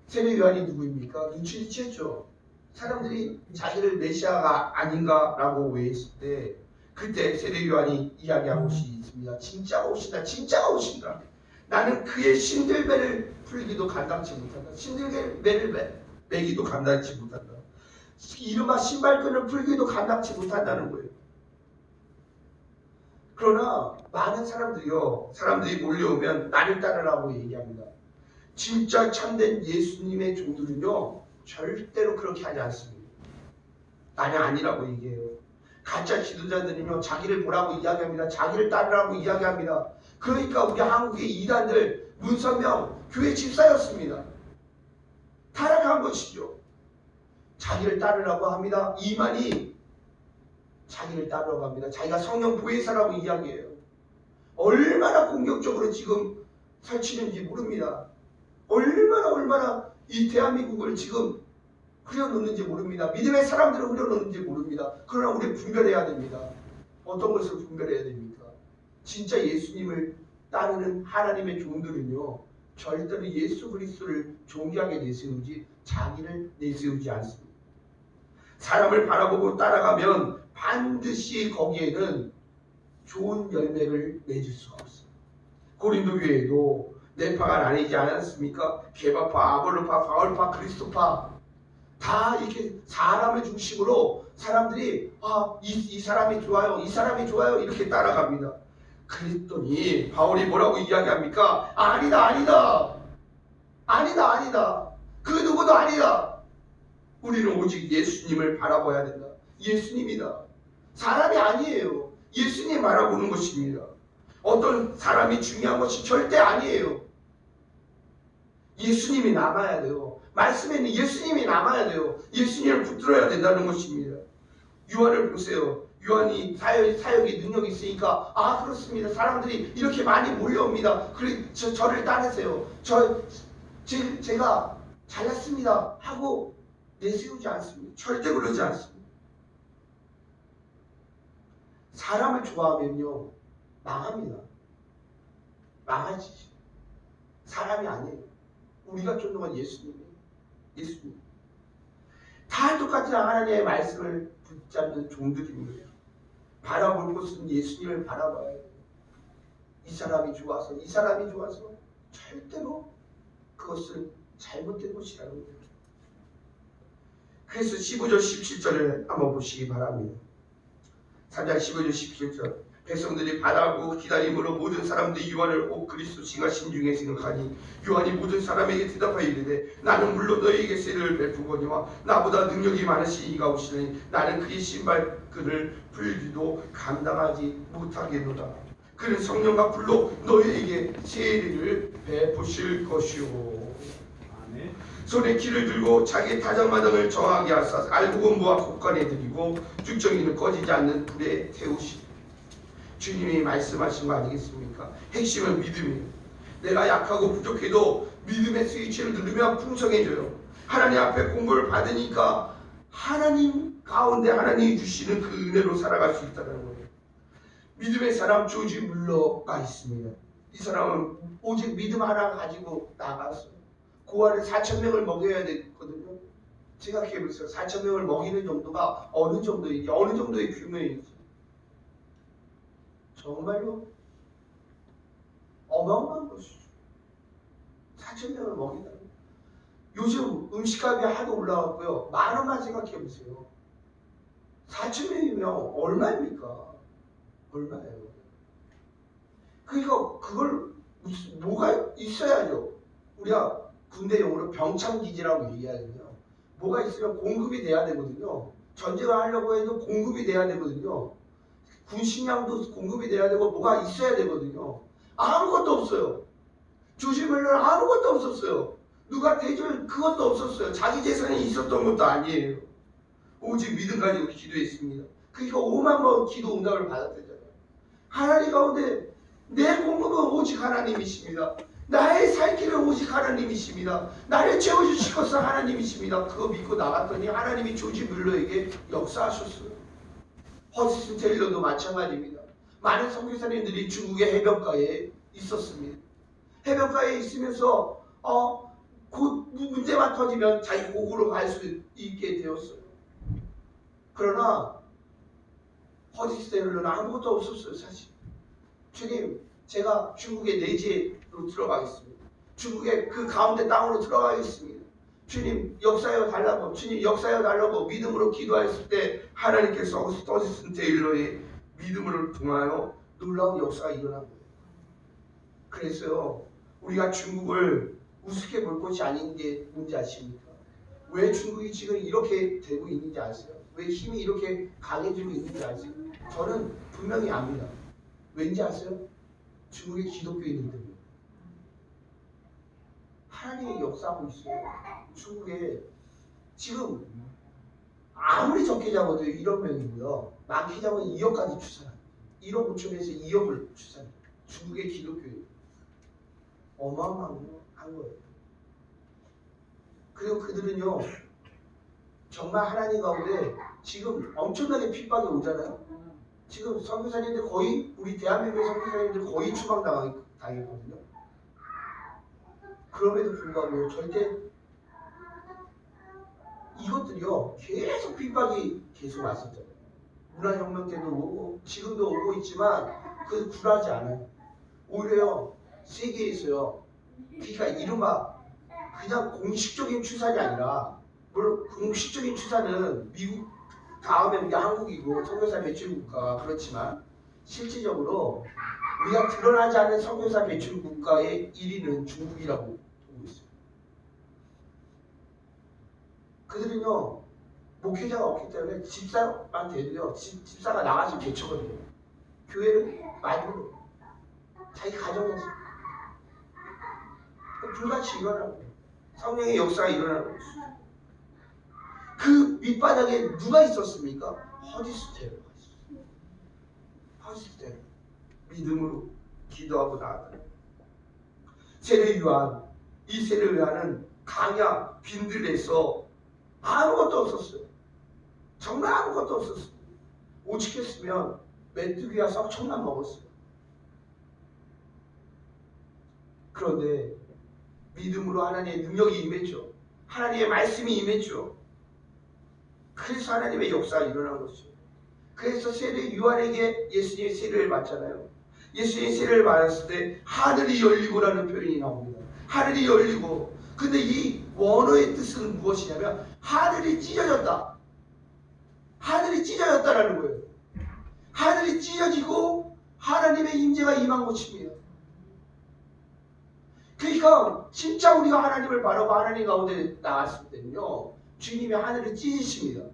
세례 요한이 누구입니까? 눈치를 채죠. 사람들이 자기를 메시아가 아닌가라고 오해했을 때 그때 세례 요한이 이야기한 것이 있습니다. 진짜가 오신다. 진짜가 오신다. 나는 그의 신들배를 풀기도 감당치 못한다. 신들배를 매기도 감당치 못한다. 이른바 신발끈을 풀기도 감당치 못한다는 거예요. 그러나 많은 사람들이 몰려오면 나를 따르라고 얘기합니다. 진짜 참된 예수님의 종들은요 절대로 그렇게 하지 않습니다. 나는 아니라고 얘기해요. 가짜 지도자들은요 자기를 보라고 이야기합니다. 자기를 따르라고 이야기합니다. 그러니까 우리 한국의 이단들 문선명 교회 집사였습니다. 타락한 것이죠. 자기를 따르라고 합니다. 이만희 자기를 따르라고 합니다. 자기가 성령 보혜사라고 이야기해요. 얼마나 공격적으로 지금 설치는지 모릅니다. 얼마나 이 대한민국을 지금 흐려놓는지 모릅니다. 믿음의 사람들을 흐려놓는지 모릅니다. 그러나 우리 분별해야 됩니다. 어떤 것을 분별해야 됩니까? 진짜 예수님을 따르는 하나님의 종들은요 절대로 예수 그리스도를 존귀하게 내세우지 자기를 내세우지 않습니다. 사람을 바라보고 따라가면 반드시 거기에는 좋은 열매를 맺을 수가 없어요. 고린도 교회도 네파가 나뉘지 않았습니까? 게바파, 아볼로파, 바울파, 그리스도파 다 이렇게 사람을 중심으로 사람들이 이 사람이 좋아요, 이 사람이 좋아요 이렇게 따라갑니다. 그랬더니 바울이 뭐라고 이야기합니까? 아니다. 그 누구도 아니다. 우리는 오직 예수님을 바라봐야 된다. 예수님이다. 사람이 아니에요. 예수님 바라보는 것입니다. 어떤 사람이 중요한 것이 절대 아니에요. 예수님이 남아야 돼요. 말씀에는 예수님이 남아야 돼요. 예수님을 붙들어야 된다는 것입니다. 요한을 보세요. 요한이 사역이 능력이 있으니까 그렇습니다. 사람들이 이렇게 많이 몰려옵니다. 그래 저를 따르세요. 제가 잘났습니다 하고 내세우지 않습니다. 절대 그러지 않습니다. 사람을 좋아하면요 망합니다. 망하지. 사람이 아니에요. 우리가 쫓는 건 예수님이에요. 예수님. 다 똑같은 하나님의 말씀을 붙잡는 종들입니다. 바라볼 곳은 예수님을 바라봐야 돼요. 이 사람이 좋아서 절대로 그것은 잘못된 것이라는 거예요. 그래서 15절 17절을 한번 보시기 바랍니다. 3장 15절 17절 백성들이 바라고 기다림으로 모든 사람들이 요한을 그리스도 지가 신중에 생각하니 요한이 모든 사람에게 대답하여 이르되 나는 물론 너희에게 세례를 베푸거니와 나보다 능력이 많으신 이가 오시니 나는 그의 신발끈을 풀기도 감당하지 못하겠노라. 그는 성령과 불로 너희에게 세례를 베푸실 것이요. 손에 키를 들고 자기 타작마당을 정하게 하사 알곡은 모아 곳간에 들이고 죽정이는 꺼지지 않는 불에 태우시니 주님이 말씀하신 거 아니겠습니까? 핵심은 믿음이에요. 내가 약하고 부족해도 믿음의 스위치를 누르면 풍성해져요. 하나님 앞에 공부를 받으니까 하나님 가운데 하나님이 주시는 그 은혜로 살아갈 수 있다는 거예요. 믿음의 사람 조지 물러가 있습니다. 이 사람은 오직 믿음 하나 가지고 나갔어요. 고아를 4,000명을 먹여야 되거든요. 생각해보세요. 4,000명을 먹이는 정도가 어느 정도의 규모인지. 정말로 어마어마한 것이죠. 4,000명을 먹인다. 요즘 음식값이 하도 올라갔고요. 10,000원만 생각해보세요. 4,000명이면 얼마입니까? 얼마예요? 그러니까 그걸 뭐가 있어야죠. 우리가 군대용으로 병창기지라고 얘기하거든요. 뭐가 있으면 공급이 돼야 되거든요. 전쟁을 하려고 해도 공급이 돼야 되거든요. 군식량도 공급이 돼야 되고 뭐가 있어야 되거든요. 아무것도 없어요. 조지멜로는 아무것도 없었어요. 누가 대줄 그것도 없었어요. 자기 재산이 있었던 것도 아니에요. 오직 믿음 가지고 기도했습니다. 그러니까 5만 번 기도 응답을 받았대잖아요. 하나님 가운데 내 공급은 오직 하나님이십니다. 나의 살 길은 오직 하나님이십니다. 나를 채워주실 것은 하나님이십니다. 그거 믿고 나갔더니 하나님이 조지 뮬러에게 역사하셨어요. 허스슨 테일러도 마찬가지입니다. 많은 선교사님들이 중국의 해변가에 있었습니다. 해변가에 있으면서 곧 문제만 때만 터지면 자기 고국으로 갈 수 있게 되었어요. 그러나 허디스테일로는 아무것도 없었어요. 사실 주님, 제가 중국의 내지로 들어가겠습니다. 중국의 그 가운데 땅으로 들어가겠습니다. 주님 역사여 달라고, 주님 역사여 달라고 믿음으로 기도했을 때 하나님께서 허디스테일로의 믿음을 통하여 놀라운 역사가 일어난 거예요. 그래서요, 우리가 중국을 우습게 볼 것이 아닌 게 뭔지 아십니까? 왜 중국이 지금 이렇게 되고 있는지 아세요? 왜 힘이 이렇게 강해지고 있는지 아세요? 저는 분명히 압니다. 왠지 아세요? 중국의 기독교인들이요. 하나님이 역사하고 있어요. 중국에 지금 아무리 적게 잡아도 1억 명이고요. 많게 잡으면 2억까지 추산합니다. 1억 5천에서 2억을 추산합니다. 중국의 기독교인. 어마어마한 거예요. 그리고 그들은요, 정말 하나님 가운데 지금 엄청나게 핍박이 오잖아요. 지금 선교사님들 거의, 우리 대한민국의 선교사님들 거의 추방당했거든요. 그럼에도 불구하고 절대 이것들이요, 계속 핍박이 계속 왔었잖아요. 문화혁명 때도 오고 지금도 오고 있지만 그 굴하지 않아요. 오히려 세계에서요, 그러니까 이른바 그냥 공식적인 추산이 아니라, 물론 공식적인 추산은 미국 다음에 이제 한국이고 선교사 매출 국가가 그렇지만, 실질적으로 우리가 드러나지 않는 선교사 매출 국가의 1위는 중국이라고 보고 있어요. 그들은요, 목회자가 없기 때문에 집사만 돼도요, 집사가 나가서 개척거든요. 교회를 말고 자기 가정에서 불같이 일어나고 성령의 역사가 일어나고 있어요. 그 밑바닥에 누가 있었습니까? 허디스테르가 있었어요. 허디스테르. 믿음으로 기도하고 나아가요. 세례 요한, 이 세례 요한은 강야 빈들에서 아무것도 없었어요. 정말 아무것도 없었어요. 오직했으면 메뚜기와 썩청만 먹었어요. 그런데 믿음으로 하나님의 능력이 임했죠. 하나님의 말씀이 임했죠. 그래서 하나님의 역사가 일어난 것이죠. 그래서 세례 요한에게 예수님의 세례를 받잖아요. 예수님의 세례를 받았을 때 하늘이 열리고라는 표현이 나옵니다. 하늘이 열리고. 근데 이 원어의 뜻은 무엇이냐면 하늘이 찢어졌다. 하늘이 찢어졌다라는 거예요. 하늘이 찢어지고 하나님의 임재가 임한 것입니다. 그러니까 진짜 우리가 하나님을 바라고 하나님 가운데 나갔을 때는요, 주님이 하늘을 찢으십니다.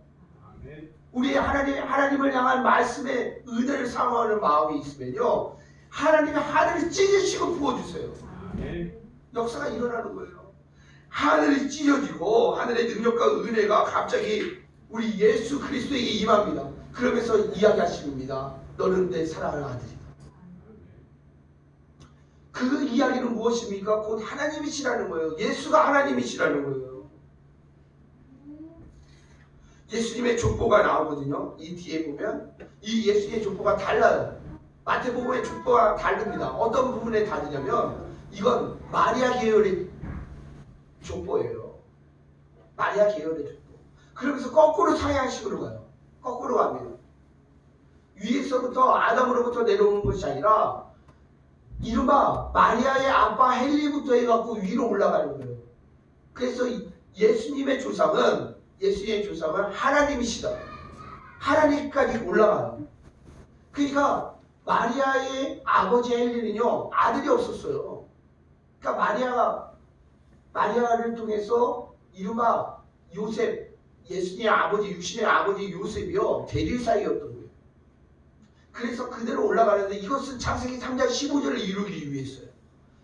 우리 하나님을 향한 말씀의 은혜를 사모하는 마음이 있으면요, 하나님이 하늘을 찢으시고 부어주세요. 역사가 일어나는 거예요. 하늘이 찢어지고 하늘의 능력과 은혜가 갑자기 우리 예수 그리스도에게 임합니다. 그러면서 이야기하십니다. 너는 내 사랑하는 아들이다. 그 이야기는 무엇입니까? 곧 하나님이시라는 거예요. 예수가 하나님이시라는 거예요. 예수님의 족보가 나오거든요. 이 뒤에 보면 이 예수님의 족보가 달라요. 마태복음의 족보가 다릅니다. 어떤 부분에 다르냐면 이건 마리아 계열의 족보예요. 마리아 계열의 족보. 그러면서 거꾸로 상향식으로 가요. 거꾸로 갑니다. 위에서부터 아담으로부터 내려오는 것이 아니라 이른바 마리아의 아빠 헨리부터 해갖고 위로 올라가는 거예요. 그래서 예수님의 조상은 하나님이시다. 하나님까지 올라가요. 그러니까 마리아의 아버지 헨리는요, 아들이 없었어요. 그러니까 마리아를 통해서 이른바 요셉, 예수님의 아버지, 육신의 아버지 요셉이요, 대릴사이였던 거예요. 그래서 그대로 올라가는데 이것은 창세기 3장 15절을 이루기 위해서요.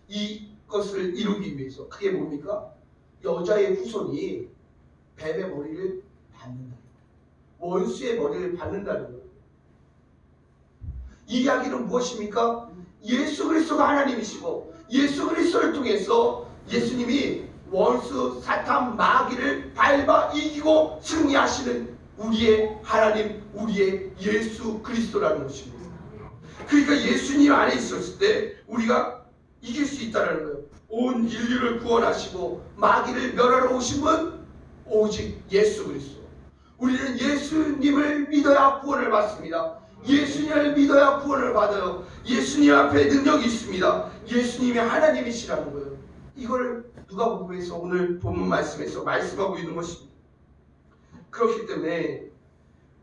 이것을 이루기 위해서. 그게 뭡니까? 여자의 후손이 뱀의 머리를 받는다. 원수의 머리를 받는다는 거예요. 이 이야기는 무엇입니까? 예수 그리스도가 하나님이시고 예수 그리스도를 통해서 예수님이 원수 사탄 마귀를 밟아 이기고 승리하시는 우리의 하나님, 우리의 예수 그리스도라는 것입니다. 그러니까 예수님 안에 있었을 때 우리가 이길 수 있다는 거예요. 온 인류를 구원하시고 마귀를 멸하러 오신 분 오직 예수 그리스도. 우리는 예수님을 믿어야 구원을 받습니다. 예수님을 믿어야 구원을 받아요. 예수님 앞에 능력이 있습니다. 예수님이 하나님이시라는 거예요. 이걸 누가복음에서 오늘 본문 말씀에서 말씀하고 있는 것입니다. 그렇기 때문에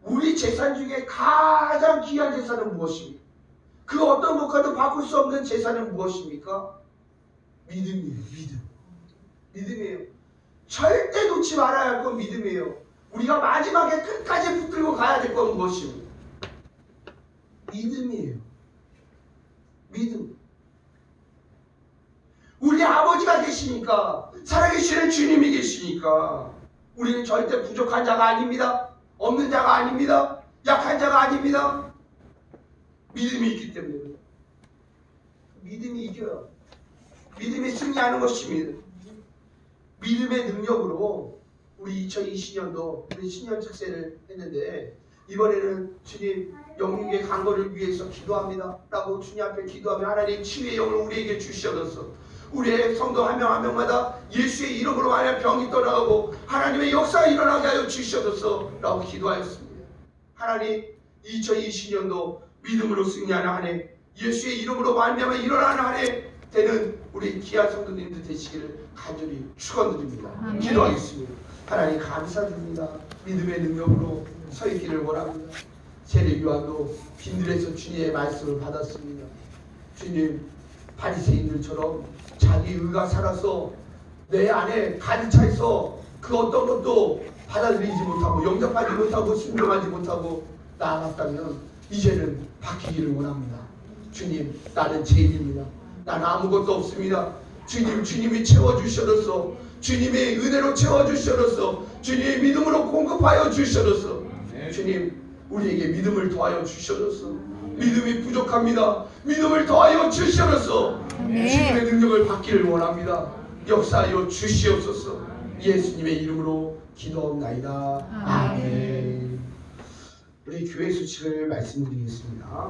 우리 재산 중에 가장 귀한 재산은 무엇입니까? 그 어떤 것과도 바꿀 수 없는 재산은 무엇입니까? 믿음이에요. 믿음이에요. 절대 놓지 말아야 할 건 믿음이에요. 우리가 마지막에 끝까지 붙들고 가야 될 건 무엇입니까? 믿음이에요. 믿음. 우리 아버지가 계시니까, 살아계시는 주님이 계시니까 우리는 절대 부족한 자가 아닙니다. 없는 자가 아닙니다. 약한 자가 아닙니다. 믿음이 있기 때문에. 믿음이 이겨요. 믿음이 승리하는 것입니다. 믿음의 능력으로 우리 2020년도 우리 신년 특세를 했는데, 이번에는 주님 영육의 강건을 위해서 기도합니다 라고 주님 앞에 기도하며 하나님 치유의 영을 우리에게 주시옵소서. 우리의 성도 한 명 한 명마다 예수의 이름으로 말하여 병이 떠나가고 하나님의 역사가 일어나게 하여 주시옵소서 라고 기도하였습니다. 하나님 2020년도 믿음으로 승리하는 한 해, 예수의 이름으로 말미암아 일어나는 한 해 되는 우리 귀한 성도님들 되시기를 간절히 축원드립니다. 기도하겠습니다. 하나님 감사드립니다. 믿음의 능력으로 서 있기를 원합니다. 세례 요한도 빈들에서 주님의 말씀을 받았습니다. 주님, 바리새인들처럼 자기 의가 살아서 내 안에 가득 차 있어 그 어떤 것도 받아들이지 못하고 영접하지 못하고 순종하지 못하고 나아갔다면 이제는 바뀌기를 원합니다. 주님, 나는 죄인입니다. 나는 아무것도 없습니다. 주님, 주님이 채워주셔서, 주님의 은혜로 채워주셔서, 주님의 믿음으로 공급하여 주셔서, 주님, 우리에게 믿음을 더하여 주셔서, 믿음이 부족합니다. 믿음을 더하여 주셔서 주님의 능력을 받기를 원합니다. 역사하여 주시옵소서. 예수님의 이름으로 기도합나이다. 아멘. 우리 교회 수칙을 말씀드리겠습니다.